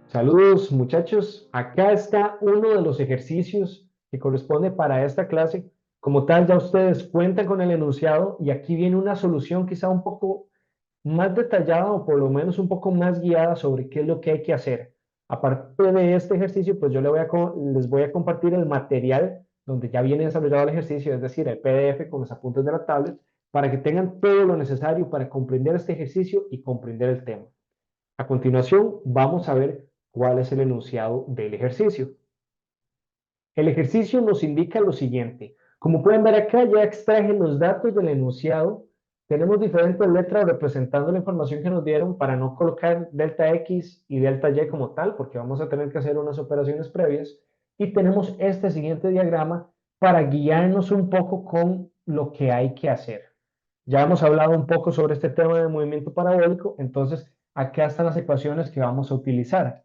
Saludos muchachos, acá está uno de los ejercicios que corresponde para esta clase. Como tal, ya ustedes cuentan con el enunciado y aquí viene una solución quizá un poco más detallada o por lo menos un poco más guiada sobre qué es lo que hay que hacer. Aparte de este ejercicio, pues yo les voy a compartir el material donde ya viene desarrollado el ejercicio, es decir, el PDF con los apuntes de la tablet, para que tengan todo lo necesario para comprender este ejercicio y comprender el tema. A continuación, vamos a ver cuál es el enunciado del ejercicio. El ejercicio nos indica lo siguiente. Como pueden ver acá, ya extraje los datos del enunciado. Tenemos diferentes letras representando la información que nos dieron para no colocar delta X y delta Y como tal, porque vamos a tener que hacer unas operaciones previas. Y tenemos este siguiente diagrama para guiarnos un poco con lo que hay que hacer. Ya hemos hablado un poco sobre este tema de movimiento parabólico, entonces acá están las ecuaciones que vamos a utilizar.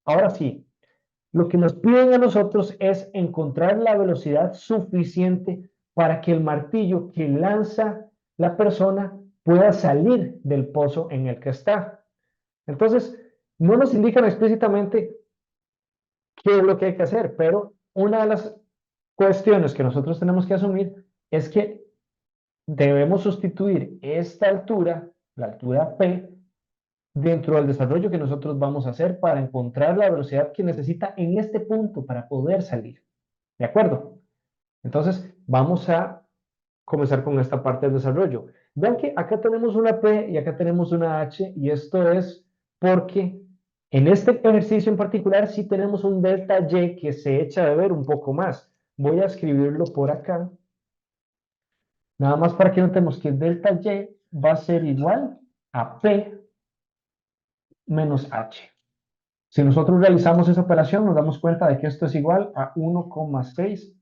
Ahora sí, lo que nos piden a nosotros es encontrar la velocidad suficiente para que el martillo que lanza la persona pueda salir del pozo en el que está. Entonces, no nos indican explícitamente qué es lo que hay que hacer, pero una de las cuestiones que nosotros tenemos que asumir es que debemos sustituir esta altura, la altura P, dentro del desarrollo que nosotros vamos a hacer para encontrar la velocidad que necesita en este punto para poder salir. ¿De acuerdo? Entonces, vamos a comenzar con esta parte del desarrollo. Vean que acá tenemos una P y acá tenemos una H, y esto es porque en este ejercicio en particular sí tenemos un delta Y que se echa de ver un poco más. Voy a escribirlo por acá, nada más para que notemos que delta Y va a ser igual a P menos H. Si nosotros realizamos esa operación, nos damos cuenta de que esto es igual a 1,6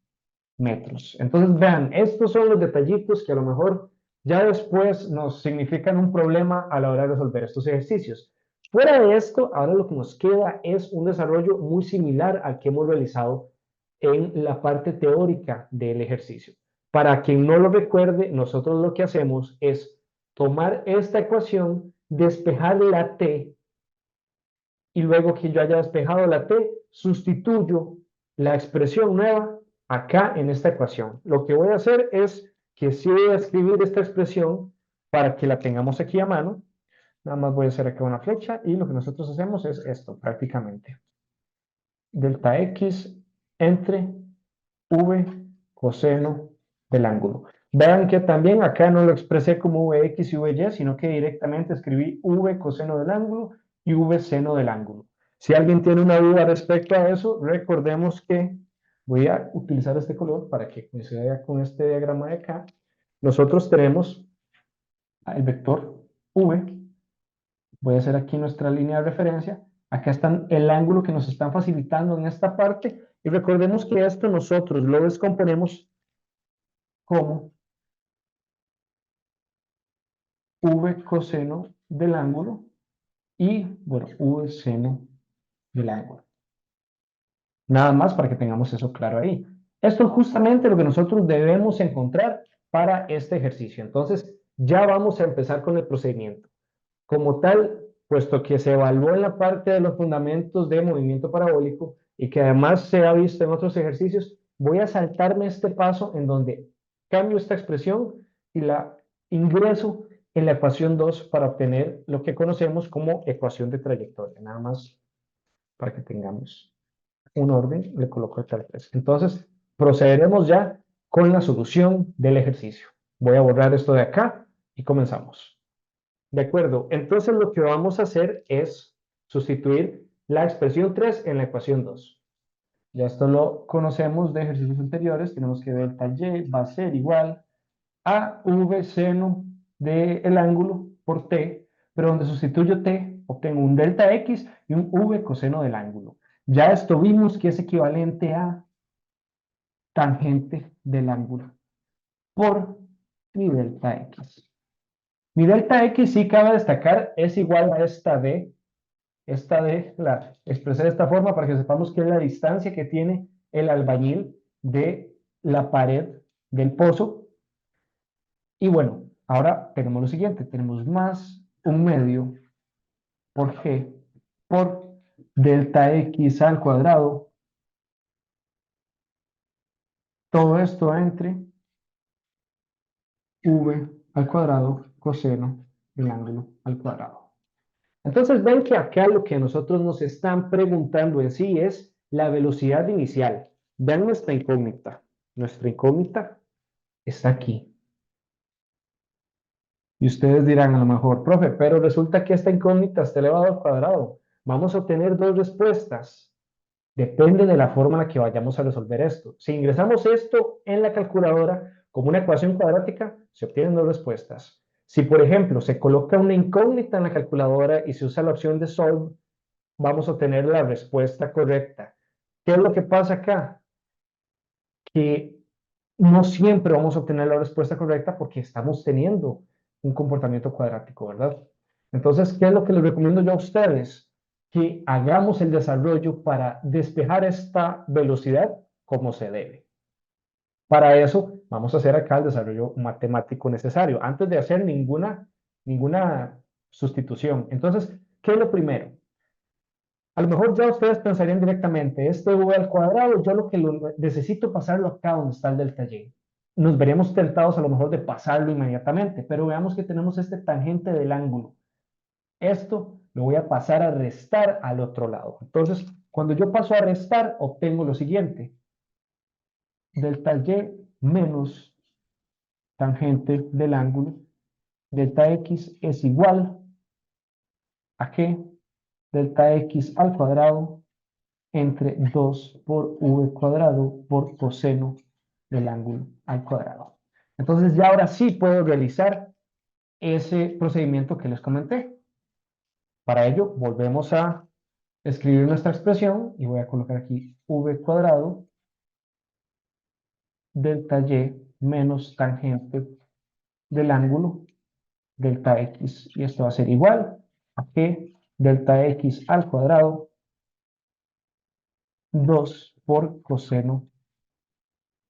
metros. Entonces, vean, estos son los detallitos que a lo mejor ya después nos significan un problema a la hora de resolver estos ejercicios. Fuera de esto, ahora lo que nos queda es un desarrollo muy similar al que hemos realizado en la parte teórica del ejercicio. Para quien no lo recuerde, nosotros lo que hacemos es tomar esta ecuación, despejar la t, y luego que yo haya despejado la t, sustituyo la expresión nueva acá en esta ecuación. Lo que voy a hacer es que sí voy a escribir esta expresión para que la tengamos aquí a mano. Nada más voy a hacer acá una flecha y lo que nosotros hacemos es esto prácticamente. Delta X entre V coseno del ángulo. Vean que también acá no lo expresé como Vx y Vy, sino que directamente escribí V coseno del ángulo y V seno del ángulo. Si alguien tiene una duda respecto a eso, recordemos que voy a utilizar este color para que coincida con este diagrama de acá. Nosotros tenemos el vector V, voy a hacer aquí nuestra línea de referencia. Acá está el ángulo que nos están facilitando en esta parte. Y recordemos que esto nosotros lo descomponemos como V coseno del ángulo y, bueno, V seno del ángulo. Nada más para que tengamos eso claro ahí. Esto es justamente lo que nosotros debemos encontrar para este ejercicio. Entonces, ya vamos a empezar con el procedimiento. Como tal, puesto que se evaluó en la parte de los fundamentos de movimiento parabólico y que además se ha visto en otros ejercicios, voy a saltarme este paso en donde cambio esta expresión y la ingreso en la ecuación 2 para obtener lo que conocemos como ecuación de trayectoria. Nada más para que tengamos un orden, le coloco el tal 3. Entonces, procederemos ya con la solución del ejercicio. Voy a borrar esto de acá y comenzamos. De acuerdo, entonces lo que vamos a hacer es sustituir la expresión 3 en la ecuación 2. Ya esto lo conocemos de ejercicios anteriores, tenemos que delta y va a ser igual a v seno del ángulo por t, pero donde sustituyo t, obtengo un delta x y un v coseno del ángulo. Ya esto vimos que es equivalente a tangente del ángulo por mi delta x. Mi delta x, sí cabe destacar, es igual a esta D la expresé de esta forma para que sepamos que es la distancia que tiene el albañil de la pared del pozo. Y bueno, ahora tenemos lo siguiente, tenemos más un medio por G por delta x al cuadrado, todo esto entre v al cuadrado coseno del ángulo al cuadrado. Entonces ven que acá lo que nosotros nos están preguntando en sí es la velocidad inicial. Vean nuestra incógnita. Nuestra incógnita está aquí. Y ustedes dirán a lo mejor, profe, pero resulta que esta incógnita está elevado al cuadrado. Vamos a obtener dos respuestas. Depende de la forma en la que vayamos a resolver esto. Si ingresamos esto en la calculadora como una ecuación cuadrática, se obtienen dos respuestas. Si, por ejemplo, se coloca una incógnita en la calculadora y se usa la opción de solve, vamos a obtener la respuesta correcta. ¿Qué es lo que pasa acá? Que no siempre vamos a obtener la respuesta correcta porque estamos teniendo un comportamiento cuadrático, ¿verdad? Entonces, ¿qué es lo que les recomiendo yo a ustedes? Que hagamos el desarrollo para despejar esta velocidad como se debe. Para eso, vamos a hacer acá el desarrollo matemático necesario, antes de hacer ninguna sustitución. Entonces, ¿qué es lo primero? A lo mejor ya ustedes pensarían directamente, este v al cuadrado, yo lo que necesito pasarlo acá donde está el delta y. Nos veríamos tentados a lo mejor de pasarlo inmediatamente, pero veamos que tenemos este tangente del ángulo. Esto lo voy a pasar a restar al otro lado. Entonces, cuando yo paso a restar, obtengo lo siguiente. Delta y menos tangente del ángulo. Delta x es igual a que delta x al cuadrado entre 2 por v cuadrado por coseno del ángulo al cuadrado. Entonces ya ahora sí puedo realizar ese procedimiento que les comenté. Para ello volvemos a escribir nuestra expresión y voy a colocar aquí v cuadrado delta y menos tangente del ángulo delta x, y esto va a ser igual a que delta x al cuadrado 2 por coseno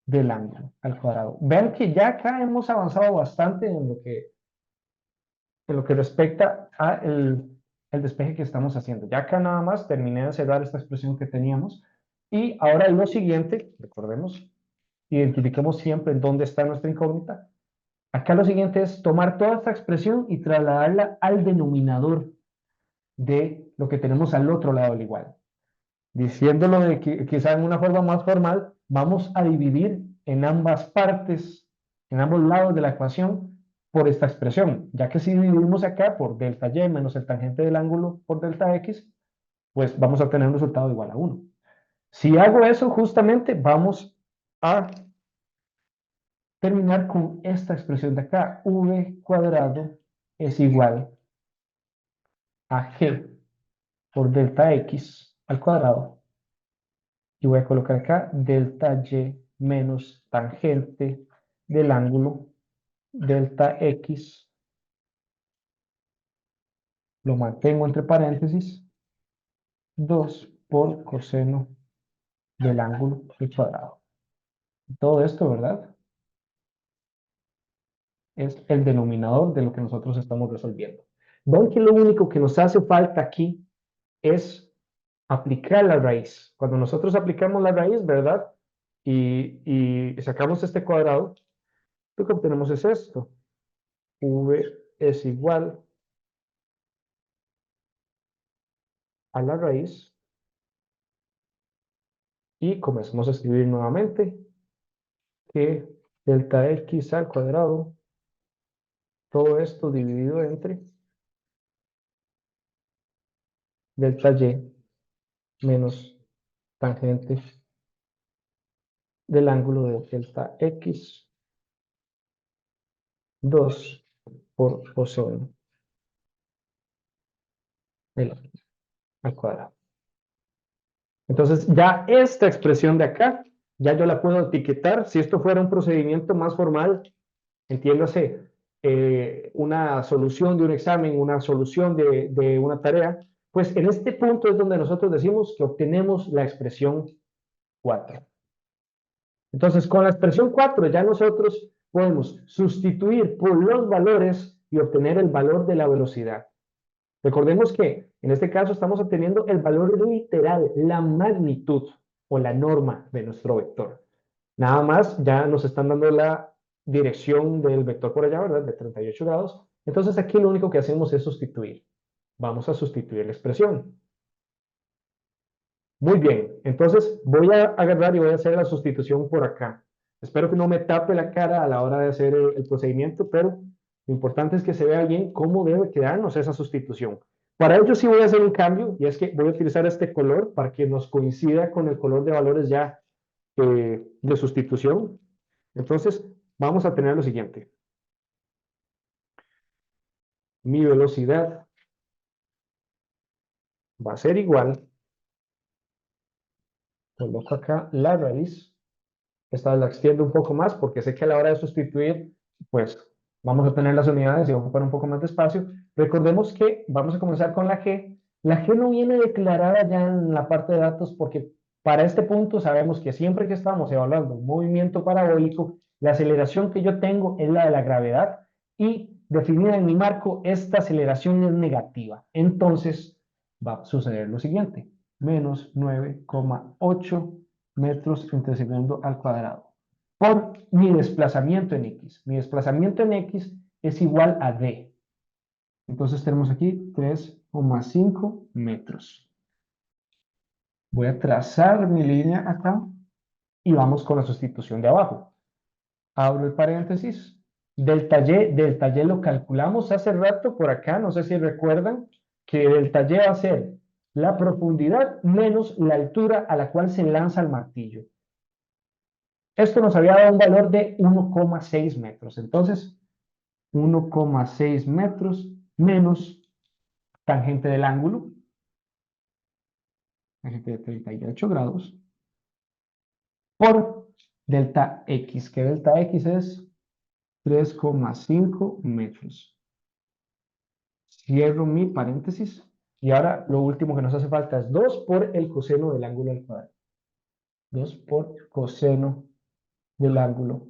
del ángulo al cuadrado. Vean que ya acá hemos avanzado bastante en lo que respecta a el despeje que estamos haciendo. Ya acá nada más terminé de cerrar esta expresión que teníamos y ahora lo siguiente, recordemos, identifiquemos siempre dónde está nuestra incógnita. Acá lo siguiente es tomar toda esta expresión y trasladarla al denominador de lo que tenemos al otro lado del igual. Diciéndolo de que quizá en una forma más formal, vamos a dividir en ambas partes, en ambos lados de la ecuación, por esta expresión, ya que si dividimos acá por delta y menos el tangente del ángulo por delta x, pues vamos a obtener un resultado igual a 1. Si hago eso, justamente vamos a terminar con esta expresión de acá, v cuadrado es igual a g por delta x al cuadrado. Y voy a colocar acá delta y menos tangente del ángulo delta x, lo mantengo entre paréntesis, 2 por coseno del ángulo al cuadrado. Todo esto, ¿verdad? Es el denominador de lo que nosotros estamos resolviendo. Ven que lo único que nos hace falta aquí es aplicar la raíz. Cuando nosotros aplicamos la raíz, ¿verdad? Y sacamos este cuadrado, lo que obtenemos es esto. V es igual a la raíz. Y comenzamos a escribir nuevamente que delta x al cuadrado, todo esto dividido entre delta y menos tangente del ángulo de delta x 2 por coseno del al cuadrado. Entonces ya esta expresión de acá, ya yo la puedo etiquetar. Si esto fuera un procedimiento más formal, entiéndase, una solución de un examen, una solución de una tarea, pues en este punto es donde nosotros decimos que obtenemos la expresión 4. Entonces, con la expresión 4 ya nosotros podemos sustituir por los valores y obtener el valor de la velocidad. Recordemos que en este caso estamos obteniendo el valor literal, la magnitud o la norma de nuestro vector. Nada más, ya nos están dando la dirección del vector por allá, ¿verdad? De 38 grados. Entonces aquí lo único que hacemos es sustituir. Vamos a sustituir la expresión. Muy bien, entonces voy a agarrar y voy a hacer la sustitución por acá. Espero que no me tape la cara a la hora de hacer el procedimiento, pero lo importante es que se vea bien cómo debe quedarnos esa sustitución. Para ello sí voy a hacer un cambio, y es que voy a utilizar este color para que nos coincida con el color de valores ya de sustitución. Entonces, vamos a tener lo siguiente. Mi velocidad va a ser igual, coloco acá la raíz. Esta la extiendo un poco más porque sé que a la hora de sustituir, pues vamos a tener las unidades y va a ocupar un poco más de espacio. Recordemos que vamos a comenzar con la G. La G no viene declarada ya en la parte de datos porque para este punto sabemos que siempre que estamos evaluando un movimiento parabólico, la aceleración que yo tengo es la de la gravedad y definida en mi marco, esta aceleración es negativa. Entonces va a suceder lo siguiente, menos 9,8 metros entre segundo al cuadrado, por mi desplazamiento en X. Mi desplazamiento en X es igual a D. Entonces tenemos aquí 3,5 metros. Voy a trazar mi línea acá y vamos con la sustitución de abajo. Abro el paréntesis. Delta Y lo calculamos hace rato por acá, no sé si recuerdan, que delta Y va a ser la profundidad menos la altura a la cual se lanza el martillo. Esto nos había dado un valor de 1,6 metros. Entonces, 1,6 metros menos tangente del ángulo, tangente de 38 grados, por delta X, que delta X es 3,5 metros. Cierro mi paréntesis. Y ahora lo último que nos hace falta es 2 por el coseno del ángulo al cuadrado. 2 por coseno del ángulo.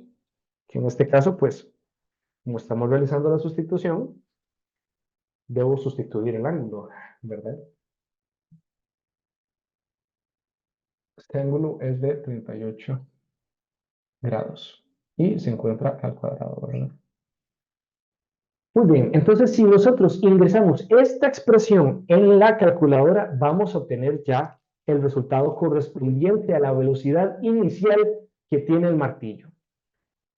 Que en este caso, pues, como estamos realizando la sustitución, debo sustituir el ángulo, ¿verdad? Este ángulo es de 38 grados y se encuentra al cuadrado, ¿verdad? Muy bien, entonces si nosotros ingresamos esta expresión en la calculadora, vamos a obtener ya el resultado correspondiente a la velocidad inicial que tiene el martillo.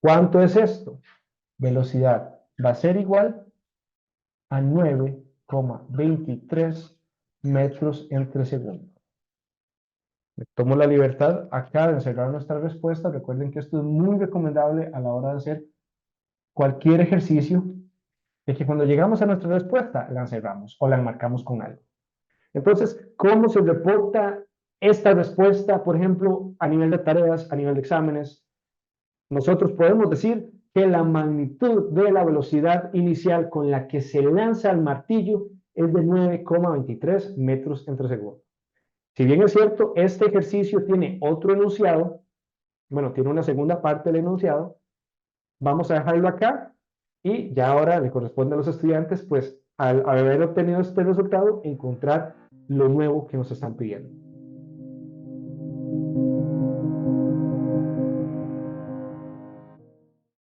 ¿Cuánto es esto? Velocidad va a ser igual a 9,23 metros entre segundo. Tomo la libertad acá de encerrar nuestra respuesta. Recuerden que esto es muy recomendable a la hora de hacer cualquier ejercicio, de que cuando llegamos a nuestra respuesta la encerramos o la enmarcamos con algo. Entonces, ¿cómo se reporta esta respuesta, por ejemplo, a nivel de tareas, a nivel de exámenes? Nosotros podemos decir que la magnitud de la velocidad inicial con la que se lanza el martillo es de 9,23 metros entre segundo. Si bien es cierto, este ejercicio tiene otro enunciado, bueno, tiene una segunda parte del enunciado, vamos a dejarlo acá y ya ahora le corresponde a los estudiantes, pues, al haber obtenido este resultado, encontrar lo nuevo que nos están pidiendo.